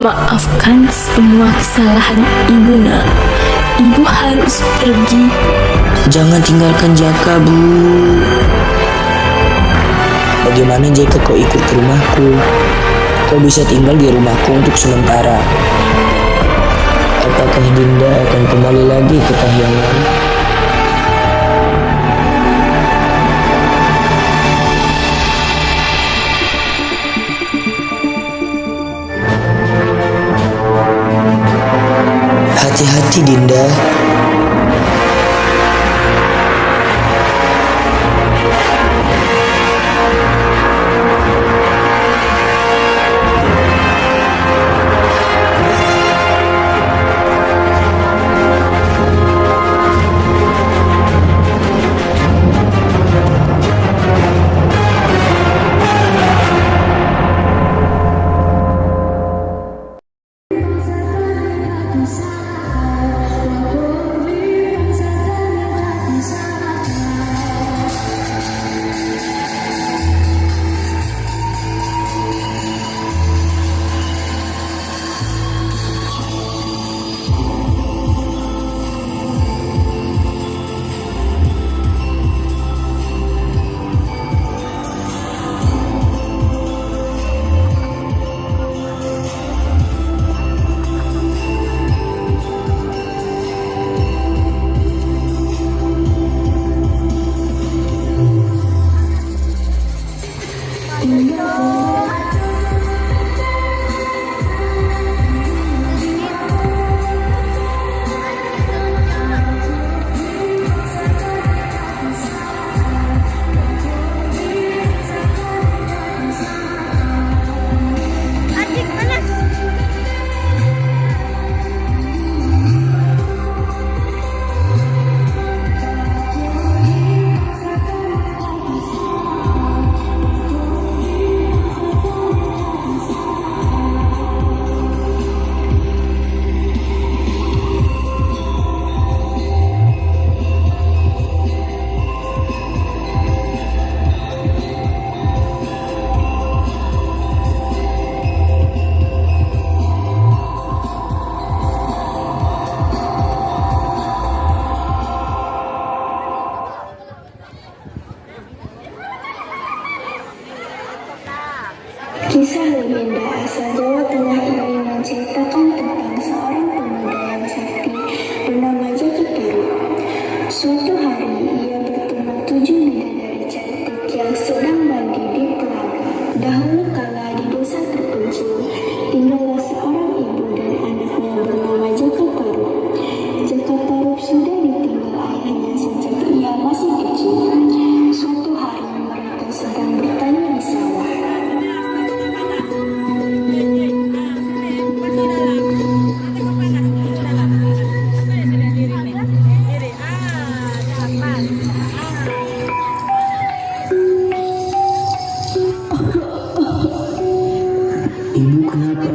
Maafkan semua kesalahan ibu nak. Ibu harus pergi. Jangan tinggalkan Jaka, Bu. Bagaimana jika kau ikut ke rumahku? Kau bisa tinggal di rumahku untuk sementara. Apakah Dinda akan kembali lagi ke Kahyangan? Hati-hati, Dinda. Kisah legenda asal Jawa Tengah ini menceritakan tentang seorang pemuda yang sakti bernama Jaka Tarub. Suatu hari ia bertemu 7 bidadari cantik yang sedang mandi di telaga. Dahulu kala di desa terpencil tinggallah seorang ibu dan anaknya bernama Jaka Tarub. Jaka Tarub sudah ditinggal ayahnya sejak ia masih kecil. Suatu hari mereka sedang bertani di sawah. Ibu kenapa?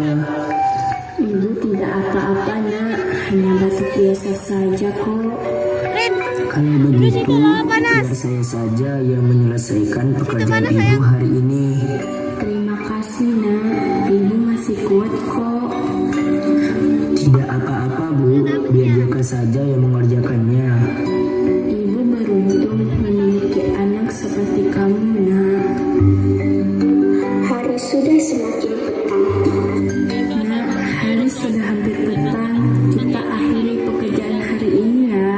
Ibu tidak apa-apa nak, hanya batuk biasa saja kok. Kalau begitu, biar saya saja yang menyelesaikan pekerjaan ibu hari ini. Terima kasih nak, ibu masih kuat kok. Tidak apa-apa, Bu. Biar Jaka saja yang mengerjakannya. Ibu beruntung memiliki anak seperti kamu nak. Hari sudah semakin petang. Nak, hari sudah hampir petang. Kita akhiri pekerjaan hari ini ya.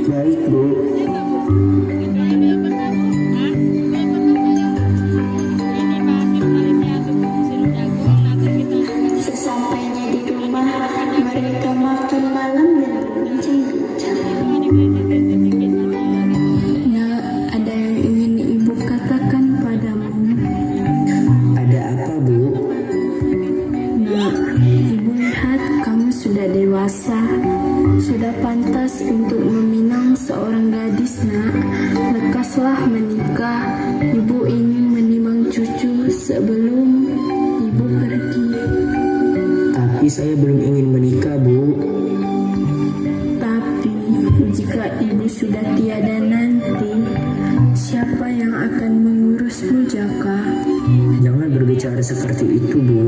Baik, Bu. Sesampainya di rumah, mereka makan malam dan berbincang-bincang. Nak, ada yang ingin ibu katakan padamu. Ada apa, Bu? Nak, ibu lihat kamu sudah dewasa. Sudah pantas untuk meminang seorang gadis, nak. Lekaslah menikah. Ibu ingin menimang cucu sebelum ibu pergi. Tapi saya belum ingin menikah, Bu. Tapi jika ibu sudah tiada nanti, siapa yang akan mengurusmu, Jaka? Jangan berbicara seperti itu, Bu.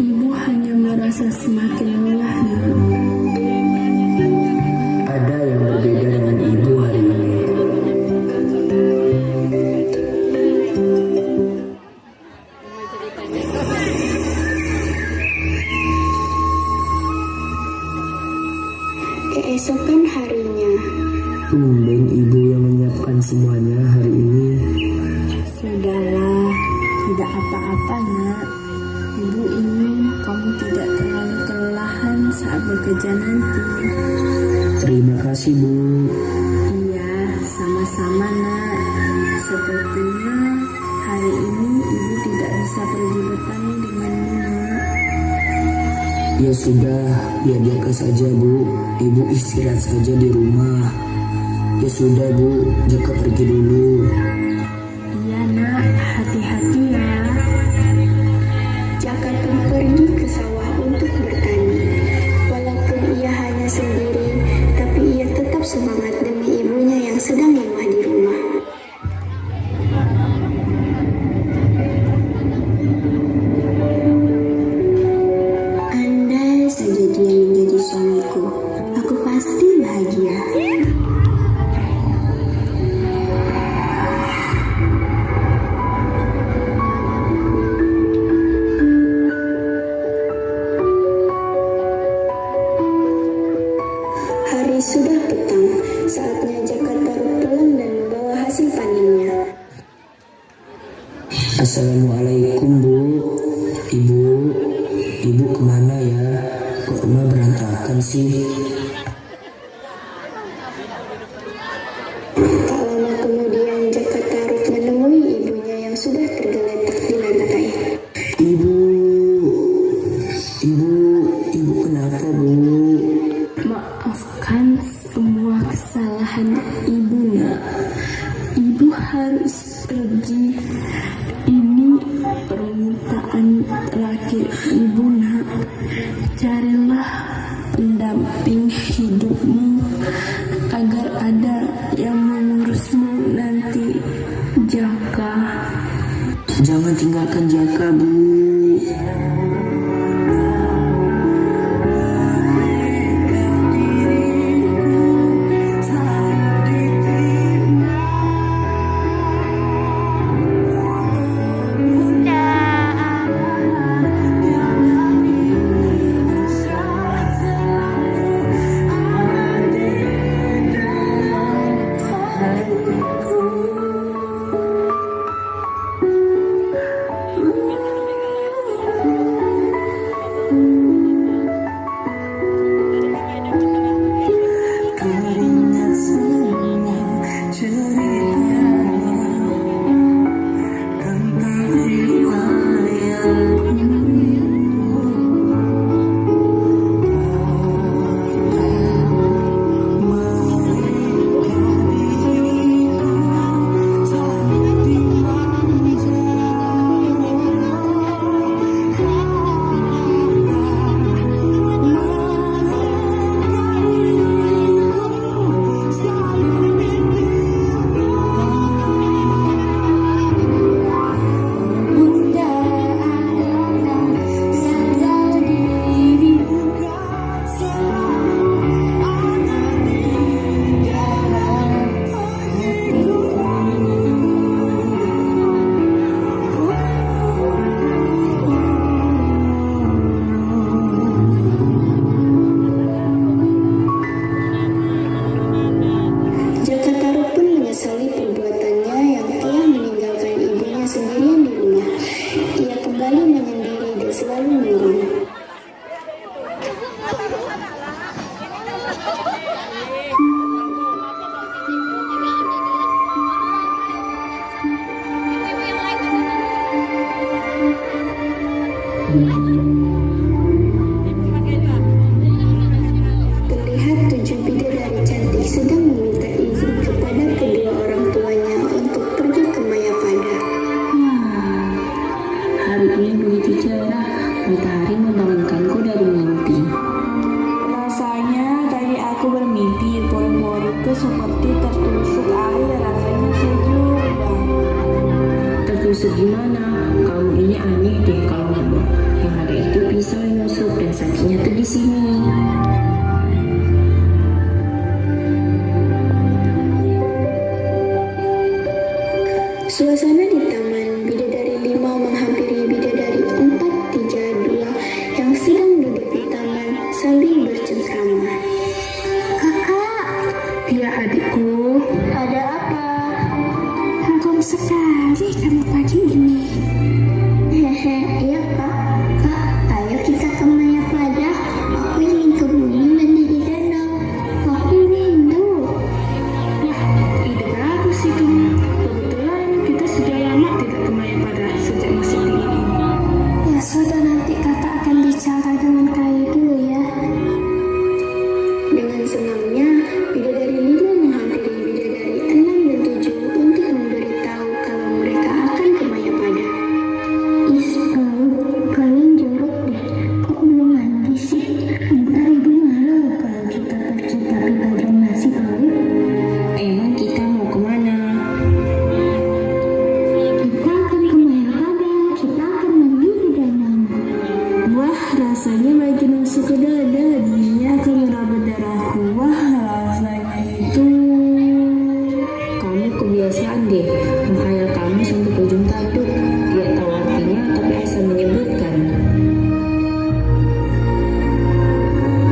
Ibu hanya merasa semakin lelah, Nak. Ada yang berbeda dengan ibu hari ini. Keesokan harinya, Tumben ibu yang menyiapkan semuanya hari ini. Sudahlah, tidak apa-apa, Nak. Ibu ingin kamu tidak terlalu kelelahan saat bekerja nanti. Terima kasih, Bu. Iya, sama-sama, Nak. Sepertinya hari ini ibu tidak bisa pergi bertani denganmu, Nak. Ya sudah, biarkan saja, Bu. Ibu istirahat saja di rumah. Ya sudah, Bu, Jaka pergi dulu. Iya, Nak. Hati-hati ya. Jaka pun pergi ke sawah untuk bertani. Walaupun ia hanya sendiri, tapi ia tetap semangat demi ibunya yang sedang lemah di rumah. Andai saja dia menjadi suamiku, aku pasti bahagia. Hari sudah petang, saatnya Jaka Taruk pulang dan membawa hasil panennya. Assalamualaikum, Bu. Ibu kemana ya? Kok rumah berantakan sih? Tak lama kemudian Jaka Taruk menemui ibunya yang sudah tergeletak di lantai. Ibu kenapa, Bu? Maafkan semua kesalahan ibu, Nak. Ibu harus pergi. Ini permintaan terakhir ibu, Nak. Carilah pendamping hidupmu agar ada yang mengurusmu nanti, Jaka. Jangan tinggalkan Jaka, Bu. Jaka Taruk pun menyesali perbuatannya yang telah meninggalkan ibunya sendirian di rumah. Ia kembali menyendiri dan selalu murung. Terlihat 7 bidadari cantik sedang meminta izin kepada kedua orang tuanya untuk pergi ke Mayapada. Hari ini begitu cerah, matahari membangunkanku dari mimpi. Rasanya tadi aku bermimpi pori-pori itu seperti tertusuk air, rasanya sejuk banget. Tertusuk gimana? rasanya makin masuk ke dada, dia akan merambat darahku. Wah, rasanya itu. Kamu kebiasaan deh menghayal kamu sampai ke ujung tanduk. Tidak tahu artinya tapi asal menyebutkan.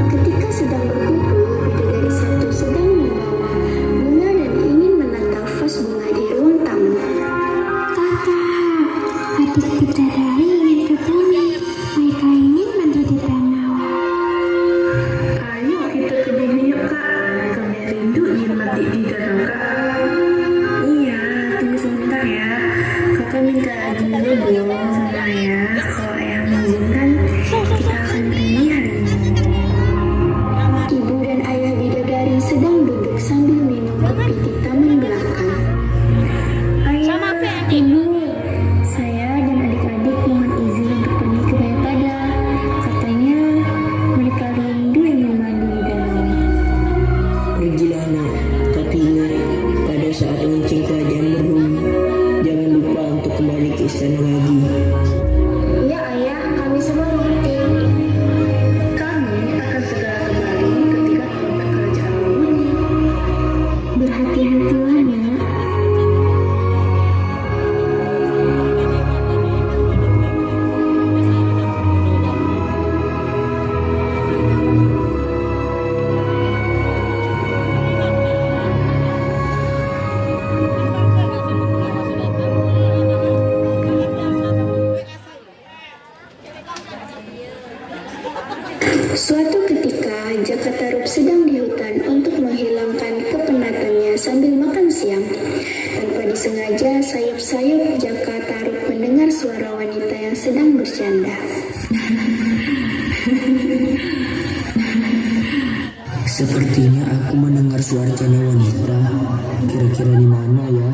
Ketika sedang berkumpul, bidadari satu sedang membawa bunga dan ingin menata vas bunga di ruang tamu. Kakak, adik bidadari ingin ke bumi. Mereka ingin menjadi danau. Ayo kita ke bumi yuk kak. Kami rindu ingin mati di danau kak. Iya, tunggu sebentar ya. Kakak minta izin dulu dong sama ayah. Kalau ayah mengizinkan, kita akan pergi hari ini. Ibu dan ayah bidadari sedang duduk sambil minum kopi di taman belakang. Ayah, ibu, saya dan adik-adik mohon izin untuk pergi ke Mayapada. Katanya mereka rindu ingin mandi di danau. Pergilah nak, tapi ingat pada saat lonceng kerajaan berbunyi, jangan lupa untuk kembali ke istana lagi. Ya ayah, kami semua mengerti. Kami akan segera kembali ketika lonceng kerajaan berbunyi. Berhati-hatilah, nak. Suatu ketika, Jaka Tarub sedang di hutan untuk menghilangkan kepenatannya sambil makan siang. Tanpa disengaja, sayup-sayup Jaka Tarub mendengar suara wanita yang sedang bercanda. Sepertinya aku mendengar suara canda wanita. Kira-kira di mana ya?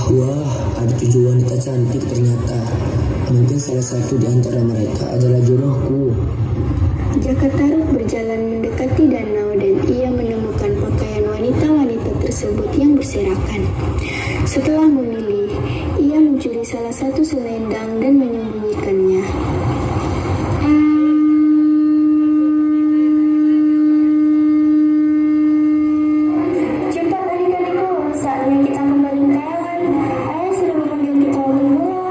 Wah, ada 7 wanita cantik ternyata. Mungkin salah satu di antara mereka adalah jodohku. Jaka Tarub berjalan mendekati danau dan ia menemukan pakaian wanita-wanita tersebut yang berserakan. Setelah memilih, ia mencuri salah satu selendang dan menyembunyikannya. Cepat adik-adikku, saatnya kita kembali ke kayangan. Ayah sudah memanggil kita berdua.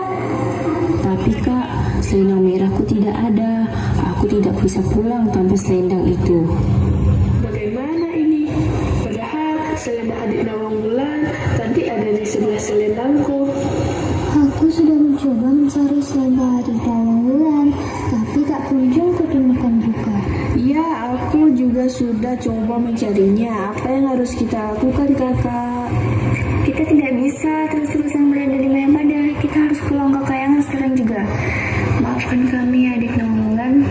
Tapi kak, selendang merahku tidak ada. Aku tidak bisa pulang tanpa selendang itu. Bagaimana ini? Padahal selendang adik Nawangwulan tadi ada di sebelah selendangku. Aku sudah mencoba mencari selendang adik Nawangwulan, tapi tak kunjung kutemukan juga. Ya, aku juga sudah coba mencarinya. Apa yang harus kita lakukan, kakak? Kita tidak bisa terus-terusan berada di Mayapada. Kita harus pulang ke kayangan sekarang juga. Maafkan kami adik Nawangwulan.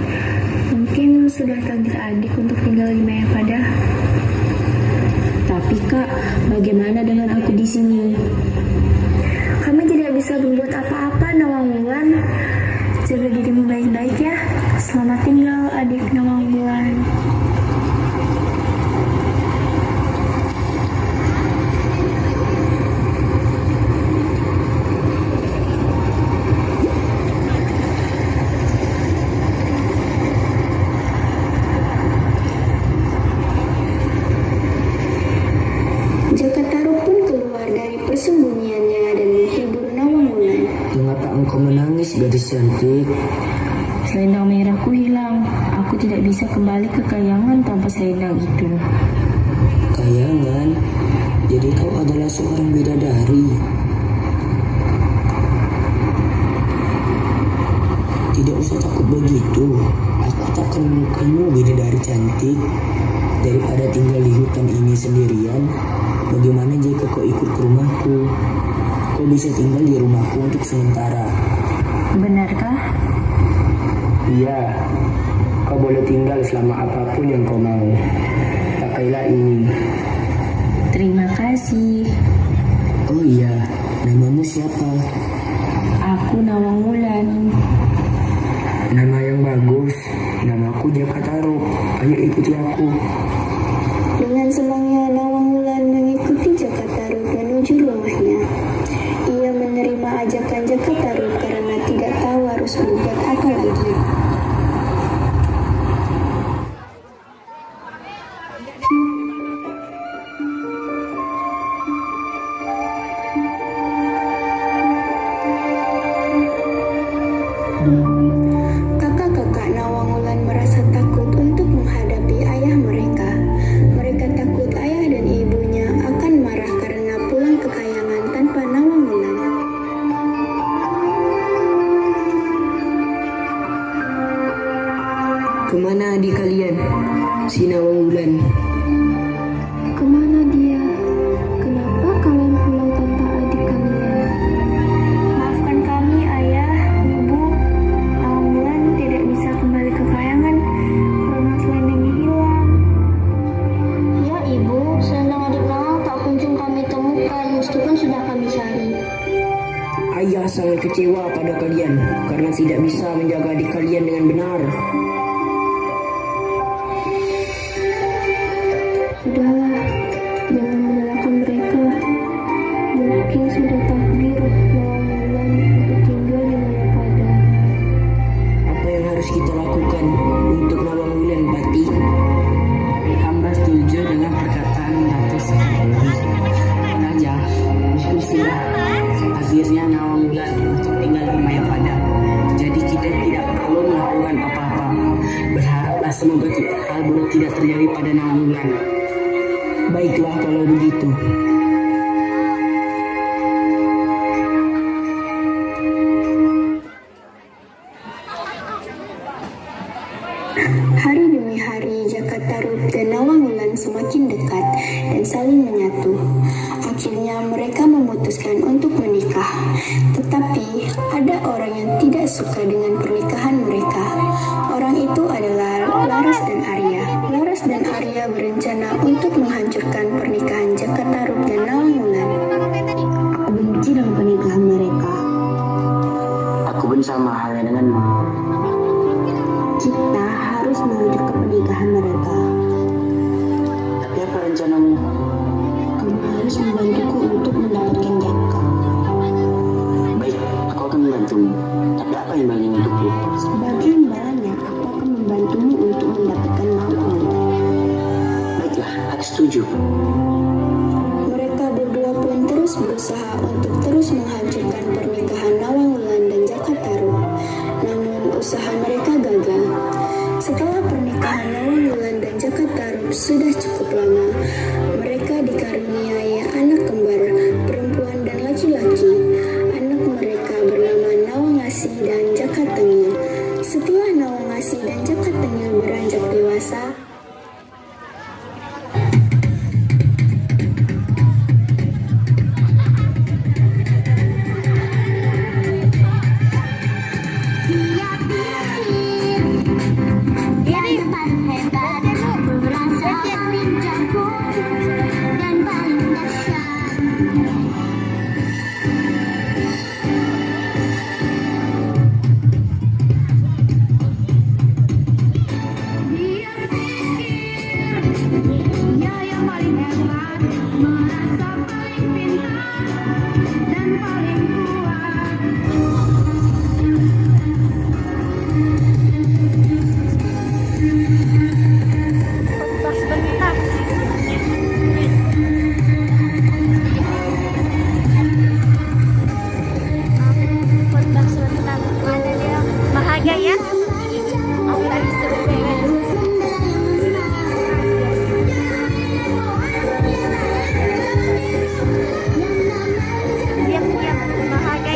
Mungkin sudah takdir adik untuk tinggal di Mayapada. Tapi kak, bagaimana dengan aku di sini? Kami tidak bisa berbuat apa-apa, Nawangwulan. Jaga dirimu baik-baik ya. Selamat tinggal adik Nawangwulan. Jaka Tarub pun keluar dari persembunyiannya dan menghibur Nawangwulan. Mengapa engkau menangis, gadis cantik? Selendang merahku hilang. Aku tidak bisa kembali ke kayangan tanpa selendang itu. Kayangan? Jadi kau adalah seorang bidadari. Tidak usah takut begitu. Aku tak akan menemukanmu, bidadari cantik. Daripada tinggal di hutan ini sendirian, bagaimana jika kau ikut ke rumahku? Kau bisa tinggal di rumahku untuk sementara. Benarkah? Iya, kau boleh tinggal selama apapun yang kau mau. Pakailah ini. Terima kasih. Oh iya, namamu siapa? Aku Nawangwulan. Nama yang bagus. Namaku Jaka Tarub. Ayo ikuti aku. Dengan senangnya Nawangwulan mengikuti Jaka Tarub menuju rumahnya. sangat kecewa pada kalian karena tidak bisa menjaga adik kalian dengan benar. Sudahlah, jangan menyalahkan mereka. Mungkin sudah takdir Nawang Wulan untuk tinggal di Mayapada. Apa yang harus kita lakukan untuk Nawang Wulan, Pati? Hamba setuju dengan perkataan Datuk Sekretari. Raja, diskusilah akhirnya Nawang Wulan untuk tinggal di Mayapada. Jadi kita tidak perlu melakukan apa-apa. Berharaplah semoga hal buruk tidak terjadi pada Nawang Wulan. Baiklah kalau begitu. Hari demi hari, Jakatarup dan Nawang Wulan semakin dekat dan saling menyatu. Akhirnya mereka memutuskan untuk menikah. Tetapi ada orang yang tidak suka dengan pernikahan mereka. Orang itu adalah Laras dan Arya. Laras dan Arya berencana untuk menghancurkan pernikahan Jakatarup dan Nawang Wulan. Aku benci dengan pernikahan mereka. Aku pun sama halnya denganmu. Kita harus merujuk ke pernikahan mereka. Tapi apa rencanamu? Kamu harus membantuku untuk mendapatkan Jaka. Baik, aku akan membantumu. Tapi apa yang bagian untukku? Sebagai imbalannya, aku akan membantumu untuk mendapatkan Nawang Wulan. Baiklah, aku setuju. Mereka berdua pun terus berusaha untuk terus menghancurkan pernikahan Nawang Wulan dan Jakatarup. Namun usaha mereka gagal. Setelah pernikahan Nawang Wulan dan Jakatarup sudah cukup lama, mereka dikaruniai anak kembar, perempuan dan laki-laki. Anak mereka bernama Nawangasi dan Jakatengil. Setelah Nawangasi dan Jakatengil beranjak dewasa, bahagia ya. Aku tadi sebenarnya diam-diam bahagia.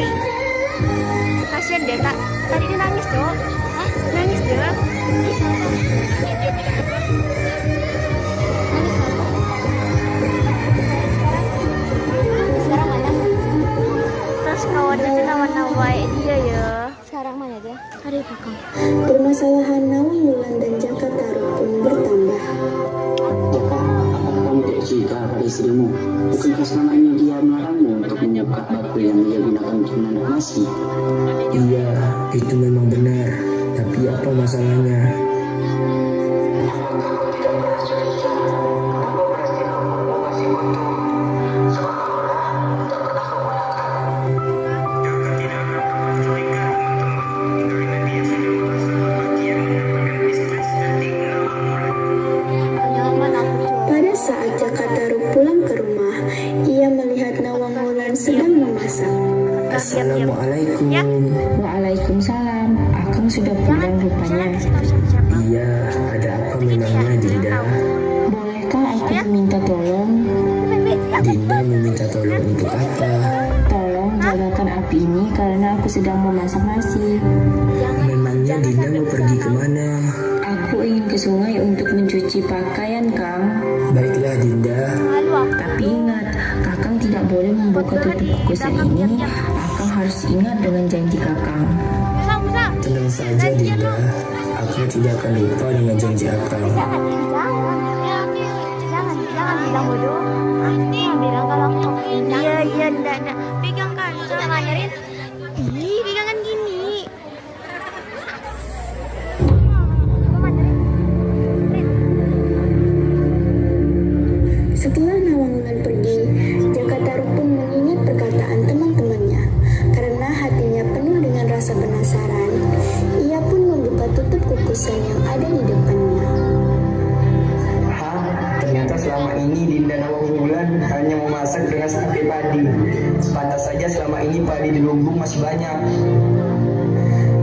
Kasian deh tak. Tadi dia nangis dong. Hah? Nangis deh. Sekarang mana? Terus kawannya tuh nawan-nawan dia ya. Sekarang mana dia? Ada di belakang. permasalahan Nawang Wulan dan Jakatarup pun bertambah. Jaka, apakah kamu tidak cinta pada istrimu? Bukankah selama ini dia melarangmu untuk menyiapkan batu yang dia gunakan untuk menanam nasi? Iya, itu memang benar. Tapi apa masalahnya? Pada saat Jakatarup pulang ke rumah, ia melihat Nawang Wulan sedang memasak. Assalamualaikum. Waalaikumsalam. Akang sudah pulang rupanya. Iya, ada apa memangnya, Dinda? Bolehkah aku meminta tolong? Dinda meminta tolong untuk apa? Tolong jagakan api ini karena aku sedang memasak nasi. Memangnya Dinda mau pergi kemana? Aku ingin ke sungai untuk mencuci pakaian, Kang. Baiklah, Dinda. Tapi ingat, Kakang tidak boleh membuka tutup kukusan ini. Akang harus ingat dengan janji Kakang. Tenang saja, Dinda. Aku tidak akan lupa dengan janji Akang. Jangan bilang bodoh. Bilang kalau aku iya enggak pegang kan tangannya Rin. dengan setakai padi. Pantas saja selama ini padi di lumbung masih banyak.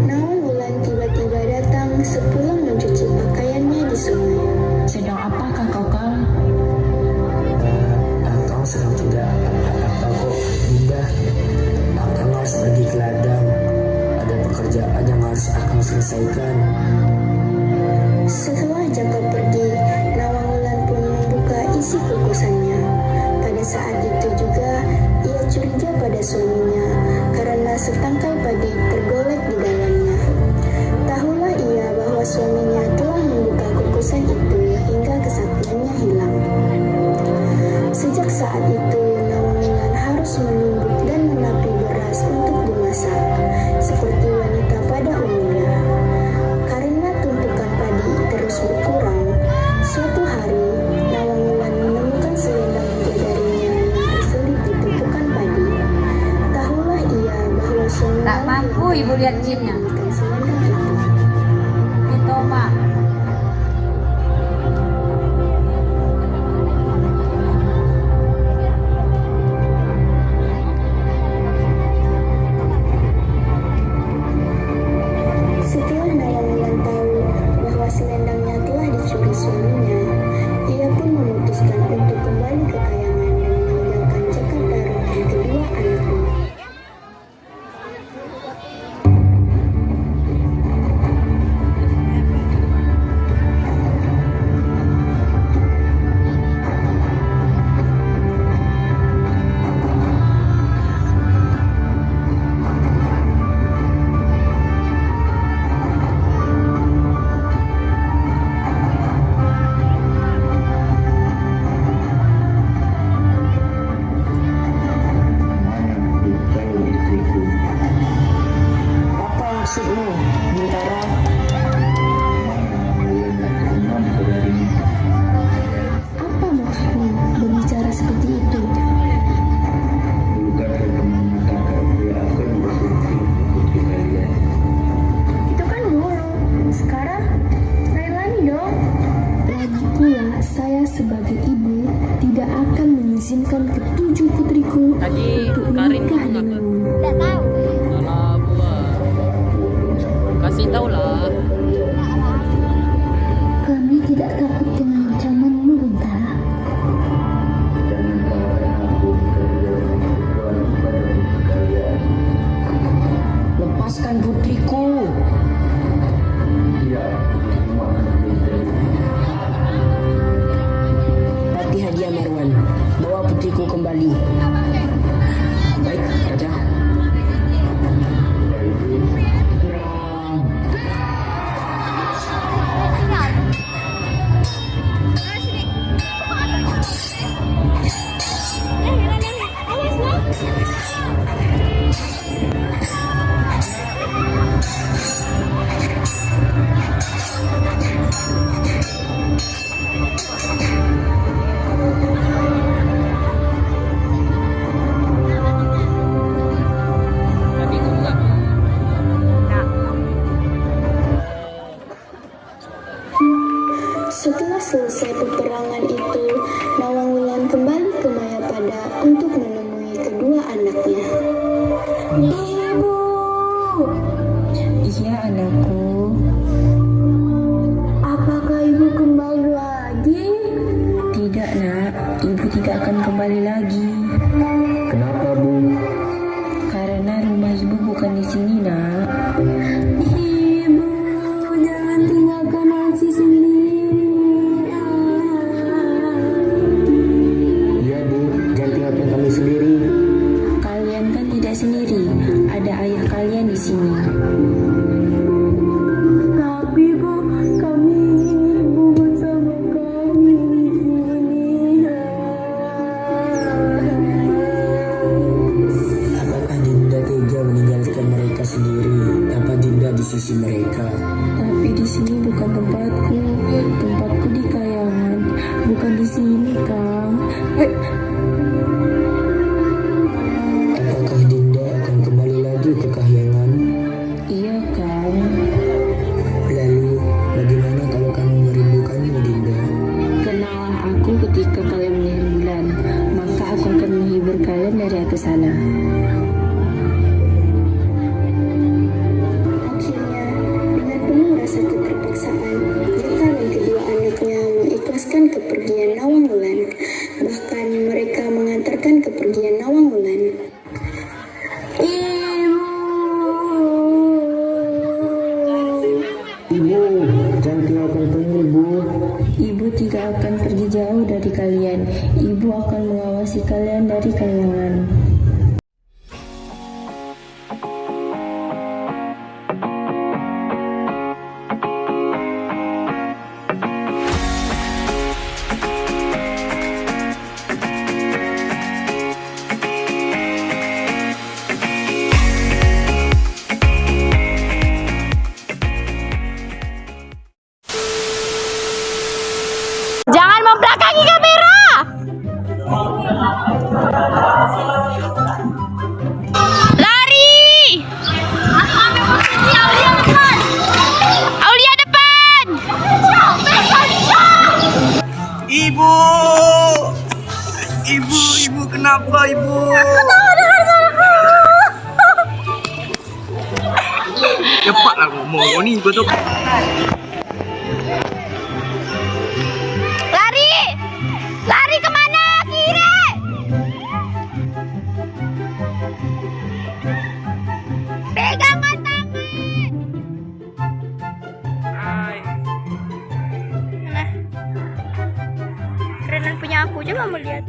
Nawang Wulan tiba-tiba datang sepulang mencuci pakaiannya di sungai. Sedang apakah kau, Kang? Akang sedang tidak apa-apa kok, Dinda. Akang harus pergi ke ladang. Ada pekerjaan yang harus Akang selesaikan. Setelah Jaka pergi, Nawang Wulan pun membuka isi kukusannya. Pada saat itu juga, ia curiga pada suaminya karena setangkai padi tergolek di dalamnya. Tahulah ia bahwa suaminya telah membuka kukusan itu hingga kesaktiannya hilang. Sejak saat itu, Nawang Wulan harus menumbuk dan menapi beras untuk dimasak, seperti wanita pada umumnya. Karena tumpukan padi terus berkurang, suatu hari Nawang Wulan menemukan selendang bidadarinya yang terselip di tumpukan padi. Tahulah ia bahwa suaminya Tak mampu ibu lihat jinnya. menyembunyikan selendang itu. Itu Pak. Setelah Nawang Wulan tahu bahwa selendangnya telah dicuri suaminya, ia pun memutuskan untuk kembali ke Kayangan dan meninggalkan Jakarta dan kedua anaknya. Apa maksudmu, Bintara? Apa maksudmu berbicara seperti itu? Itu kan dulu. Sekarang lain lagi dong. Lagi pula, saya sebagai ibu tidak akan mengizinkan ketujuh putriku untuk menikah denganmu. Tidak tahu. Salah buat. Kasih tahu lah. Kami tidak takut dengan ancamanmu, Bintara. Lepaskan putriku. Patih hadiah Marwan, bawa putriku kembali. Baik, Raja. Setelah selesai peperangan itu, Nawang Wulan kembali ke Mayapada untuk menemui kedua anaknya. Ibu! Iya, anakku. Apakah ibu kembali lagi? Tidak, nak. Ibu tidak akan kembali lagi. Kenapa, Bu? Karena rumah ibu bukan di sini, nak. Ibu, jangan tinggalkan Aci sendiri. Iya, Bu. Jangan tinggalkan kami sendiri. Kalian kan tidak sendiri. Ada ayah kalian di sini. Tapi Bu, kami ingin ibu bersama kami di sini. Apakah Dinda tega meninggalkan mereka sendiri? Apa Dinda di sisi mereka? Tapi di sini bukan tempatku. Tempatku di Kayangan, bukan di sini, Kang. Apakah Dinda akan kembali lagi ke Kahyangan? Iya, Kang. Lalu, bagaimana kalau kamu merindukanmu, Dinda? Kenallah aku ketika kalian melahir bulan, maka aku akan menghibur kalian dari atas sana. Akhirnya, dengan penuh rasa keterpaksaan, Jaka dan kedua anaknya mengikhlaskan kepergian Nawang Wulan. Bahkan mereka mengantarkan kepergian Nawang Wulan. Ibu, jangan tinggalkan kami, Ibu. Ibu tidak akan pergi jauh dari kalian. Ibu akan mengawasi kalian dari kayangan. Jangan membelakangi kamera. Lari. Aulia depan. Ibu! Ibu kenapa ibu? Cepatlah ngomong, ini gue tuh. Lari. Lari kemana? Kiri. Pegangan tangan. Mana? Kerenan punya aku, coba mau lihat.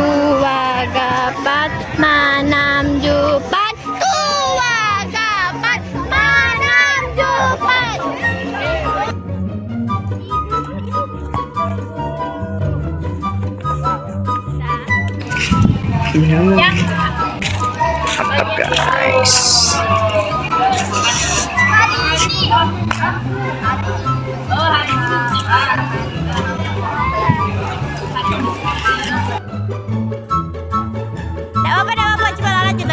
Dua gapat manam jupat. Dua gapat manam jupat. Ya. Mantap guys. Tidak apa-apa, coba lanjut.